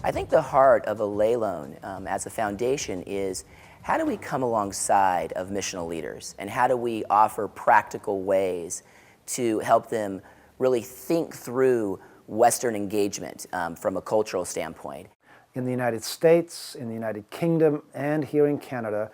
I think the heart of Allelon as a foundation is how do we come alongside of missional leaders, and how do we offer practical ways to help them really think through Western engagement from a cultural standpoint. In the United States, in the United Kingdom, and here in Canada,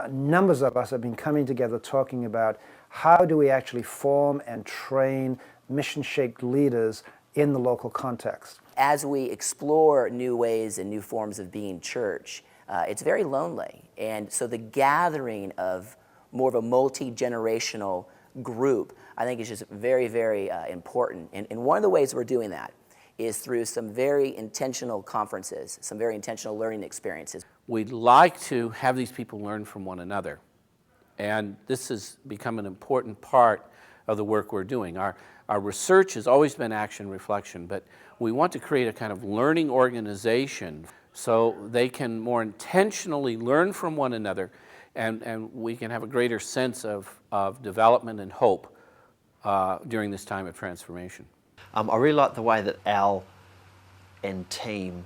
numbers of us have been coming together talking about how do we actually form and train mission-shaped leaders in the local context. As we explore new ways and new forms of being church, it's very lonely. And so the gathering of more of a multi-generational group, I think is just very, very important. And one of the ways we're doing that is through some very intentional conferences, some very intentional learning experiences. We'd like to have these people learn from one another. And this has become an important part of the work we're doing. Our research has always been action reflection, but we want to create a kind of learning organization so they can more intentionally learn from one another, and we can have a greater sense of development and hope during this time of transformation. I really like the way that Al and team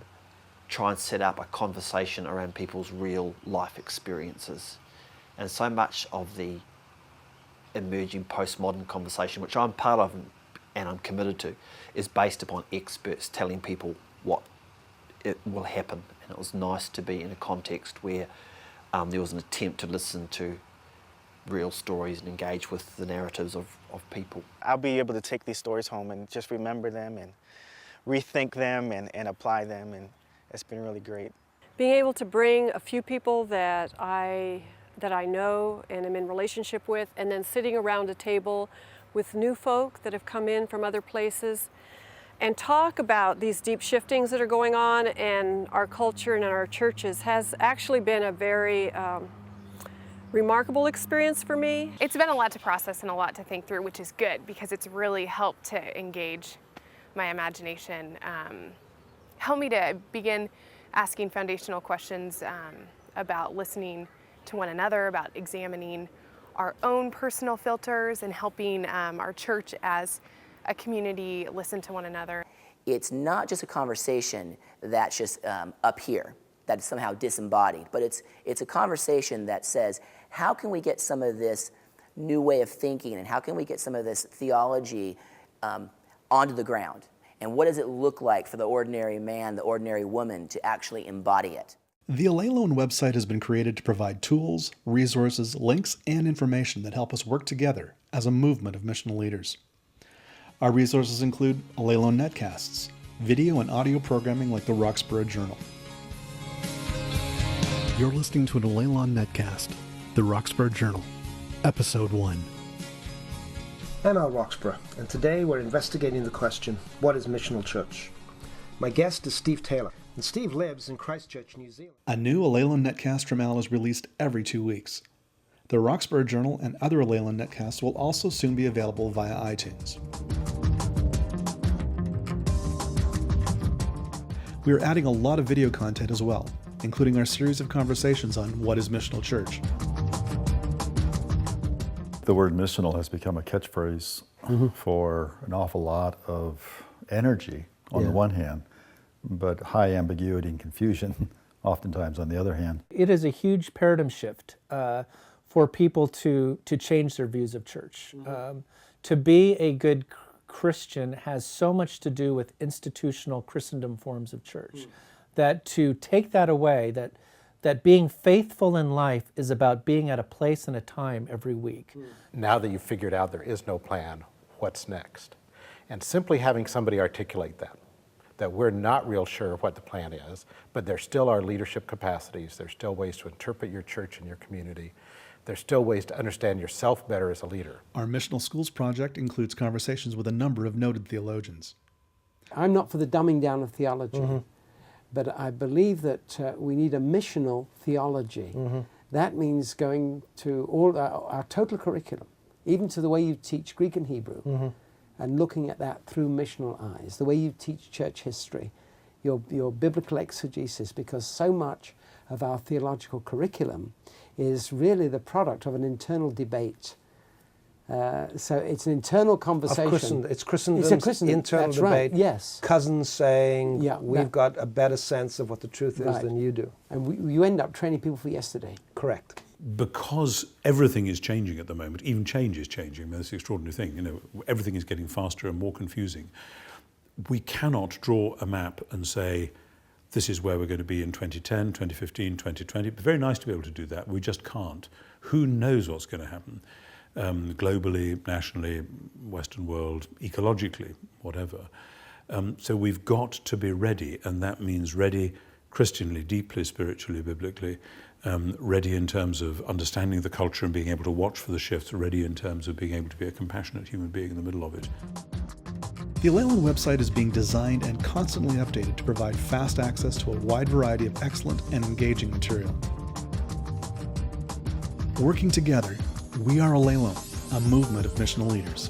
try and set up a conversation around people's real life experiences. And so much of the emerging postmodern conversation, which I'm part of and I'm committed to, is based upon experts telling people what it will happen. And it was nice to be in a context where there was an attempt to listen to real stories and engage with the narratives of people. I'll be able to take these stories home and just remember them and rethink them and apply them, and it's been really great. Being able to bring a few people that I know and am in relationship with, and then sitting around a table with new folk that have come in from other places and talk about these deep shiftings that are going on in our culture and in our churches has actually been a very remarkable experience for me. It's been a lot to process and a lot to think through, which is good because it's really helped to engage my imagination, helped me to begin asking foundational questions about listening to one another, about examining our own personal filters, and helping our church as a community listen to one another. It's not just a conversation that's just up here, that's somehow disembodied, but it's a conversation that says, how can we get some of this new way of thinking, and how can we get some of this theology onto the ground? And what does it look like for the ordinary man, the ordinary woman to actually embody it? The Allelon website has been created to provide tools, resources, links, and information that help us work together as a movement of missional leaders. Our resources include Allelon netcasts, video and audio programming like the Roxborough Journal. You're listening to an Allelon netcast, the Roxborough Journal, Episode 1. I'm Al Roxborough, and today we're investigating the question, what is missional church? My guest is Steve Taylor, and Steve lives in Christchurch, New Zealand. A new Allelon netcast from Al is released every 2 weeks. The Roxborough Journal and other Allelon netcasts will also soon be available via iTunes. We are adding a lot of video content as well, including our series of conversations on what is missional church. The word missional has become a catchphrase for an awful lot of energy on the one hand, but high ambiguity and confusion oftentimes on the other hand. It is a huge paradigm shift for people to change their views of church. To be a good Christian has so much to do with institutional Christendom forms of church, that to take that away, that being faithful in life is about being at a place and a time every week. Now that you've figured out there is no plan, what's next? And simply having somebody articulate that we're not real sure what the plan is, but there still are leadership capacities, there's still ways to interpret your church and your community, there's still ways to understand yourself better as a leader. Our Missional Schools project includes conversations with a number of noted theologians. I'm not for the dumbing down of theology. But I believe that we need a missional theology. That means going to all our total curriculum, even to the way you teach Greek and Hebrew, and looking at that through missional eyes, the way you teach church history, your biblical exegesis, because so much of our theological curriculum is really the product of an internal debate So it's an internal conversation. It's Christendom's internal that's debate. Right. Yes. Cousins saying, Yeah, we've got a better sense of what the truth is Right. than you do. And you end up training people for yesterday. Correct. Because everything is changing at the moment, even change is changing. I mean, that's the extraordinary thing. You know, everything is getting faster and more confusing. We cannot draw a map and say, this is where we're going to be in 2010, 2015, 2020. It'd be very nice to be able to do that. We just can't. Who knows what's going to happen? Globally, nationally, Western world, ecologically, whatever. So we've got to be ready, and that means ready Christianly, deeply, spiritually, biblically, ready in terms of understanding the culture and being able to watch for the shifts, ready in terms of being able to be a compassionate human being in the middle of it. The Allelon website is being designed and constantly updated to provide fast access to a wide variety of excellent and engaging material. Working together, we are Allelon, a movement of missional leaders.